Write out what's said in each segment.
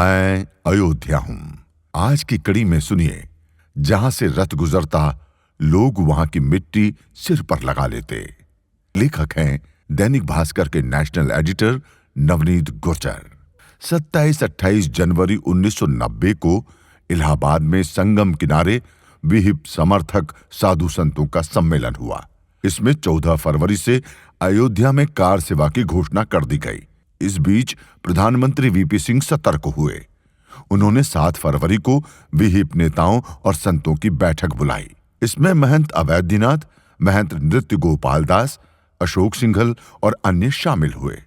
मैं अयोध्या हूं। आज की कड़ी में सुनिए, जहां से रथ गुजरता लोग वहां की मिट्टी सिर पर लगा लेते। लेखक हैं दैनिक भास्कर के नेशनल एडिटर नवनीत गुर्जर। 27-28 जनवरी 1990 को इलाहाबाद में संगम किनारे विहिप समर्थक साधु संतों का सम्मेलन हुआ। इसमें 14 फरवरी से अयोध्या में कार सेवा की घोषणा कर दी गई। इस बीच प्रधानमंत्री वीपी सिंह सतर्क हुए। उन्होंने 7 फरवरी को विहिप नेताओं और संतों की बैठक बुलाई। इसमें महंत अवैधनाथ, महंत नृत्य गोपाल दास, अशोक सिंघल और अन्य शामिल हुए।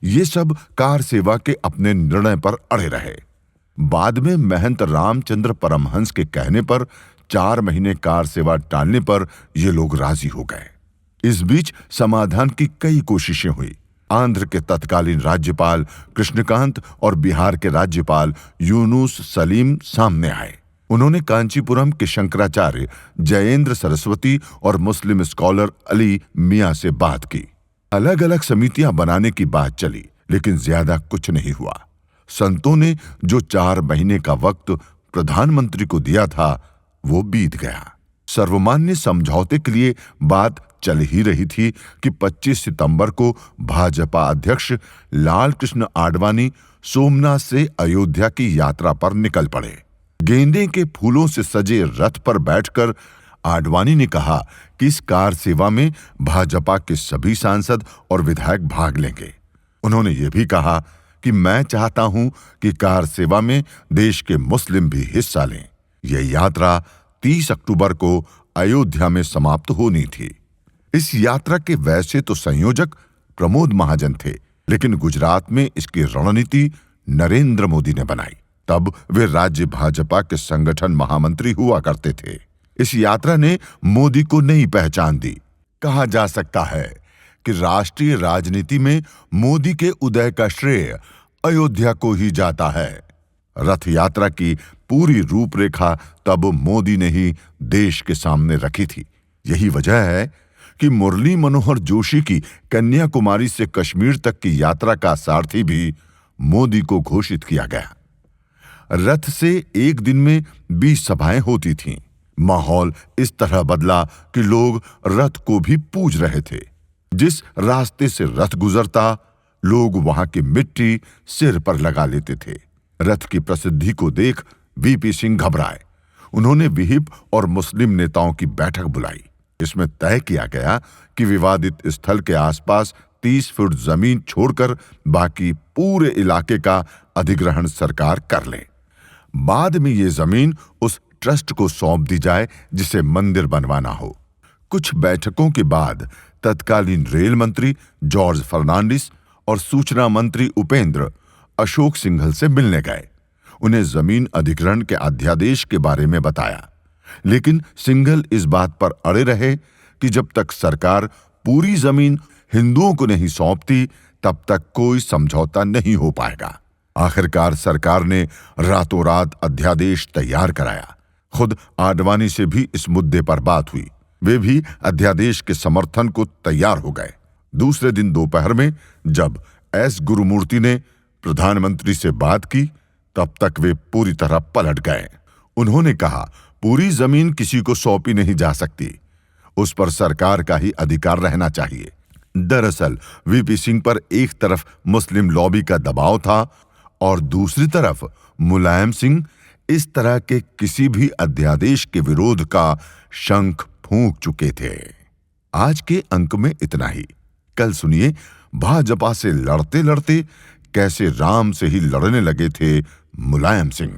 ये सब कार सेवा के अपने निर्णय पर अड़े रहे। बाद में महंत रामचंद्र परमहंस के कहने पर 4 महीने कार सेवा टालने पर ये लोग राजी हो गए। इस बीच समाधान की कई कोशिशें हुई। आंध्र के तत्कालीन राज्यपाल कृष्णकांत और बिहार के राज्यपाल यूनुस सलीम सामने आए। उन्होंने कांचीपुरम के शंकराचार्य जयेंद्र सरस्वती और मुस्लिम स्कॉलर अली मियां से बात की। अलग अलग समितियां बनाने की बात चली, लेकिन ज्यादा कुछ नहीं हुआ। संतों ने जो 4 महीने का वक्त प्रधानमंत्री को दिया था, वो बीत गया। सर्वमान्य समझौते के लिए बात चल ही रही थी कि 25 सितंबर को भाजपा अध्यक्ष लाल कृष्ण आडवाणी सोमनाथ से अयोध्या की यात्रा पर निकल पड़े। गेंदे के फूलों से सजे रथ पर बैठकर आडवाणी ने कहा कि इस कार सेवा में भाजपा के सभी सांसद और विधायक भाग लेंगे। उन्होंने ये भी कहा कि मैं चाहता हूं कि कार सेवा में देश के मुस्लिम भी हिस्सा लें। यह यात्रा 30 अक्टूबर को अयोध्या में समाप्त होनी थी। इस यात्रा के वैसे तो संयोजक प्रमोद महाजन थे, लेकिन गुजरात में इसकी रणनीति नरेंद्र मोदी ने बनाई। तब वे राज्य भाजपा के संगठन महामंत्री हुआ करते थे। इस यात्रा ने मोदी को नई पहचान दी। कहा जा सकता है कि राष्ट्रीय राजनीति में मोदी के उदय का श्रेय अयोध्या को ही जाता है। रथ यात्रा की पूरी रूपरेखा तब मोदी ने ही देश के सामने रखी थी। यही वजह है कि मुरली मनोहर जोशी की कन्याकुमारी से कश्मीर तक की यात्रा का सारथी भी मोदी को घोषित किया गया। रथ से एक दिन में 20 सभाएं होती थीं। माहौल इस तरह बदला कि लोग रथ को भी पूज रहे थे। जिस रास्ते से रथ गुजरता, लोग वहां की मिट्टी सिर पर लगा लेते थे। रथ की प्रसिद्धि को देख वीपी सिंह घबराए। उन्होंने विहिप और मुस्लिम नेताओं की बैठक बुलाई। इसमें तय किया गया कि विवादित स्थल के आसपास 30 फुट जमीन छोड़कर बाकी पूरे इलाके का अधिग्रहण सरकार कर ले। बाद में ये जमीन उस ट्रस्ट को सौंप दी जाए जिसे मंदिर बनवाना हो। कुछ बैठकों के बाद तत्कालीन रेल मंत्री जॉर्ज फर्नांडिस और सूचना मंत्री उपेंद्र अशोक सिंघल से मिलने गए। उन्हें जमीन अधिग्रहण के अध्यादेश के बारे में बताया, लेकिन सिंघल इस बात पर अड़े रहे कि जब तक सरकार पूरी जमीन हिंदुओं को नहीं सौंपती, तब तक कोई समझौता नहीं हो पाएगा। आखिरकार सरकार ने रातों रात अध्यादेश तैयार कराया। खुद आडवाणी से भी इस मुद्दे पर बात हुई। वे भी अध्यादेश के समर्थन को तैयार हो गए। दूसरे दिन दोपहर में जब एस गुरुमूर्ति ने प्रधानमंत्री से बात की, तब तक वे पूरी तरह पलट गए। उन्होंने कहा, पूरी जमीन किसी को सौंपी नहीं जा सकती, उस पर सरकार का ही अधिकार रहना चाहिए। दरअसल वीपी सिंह पर एक तरफ मुस्लिम लॉबी का दबाव था और दूसरी तरफ मुलायम सिंह इस तरह के किसी भी अध्यादेश के विरोध का शंख फूंक चुके थे। आज के अंक में इतना ही। कल सुनिए भाजपा से लड़ते लड़ते कैसे राम से ही लड़ने लगे थे मुलायम सिंह।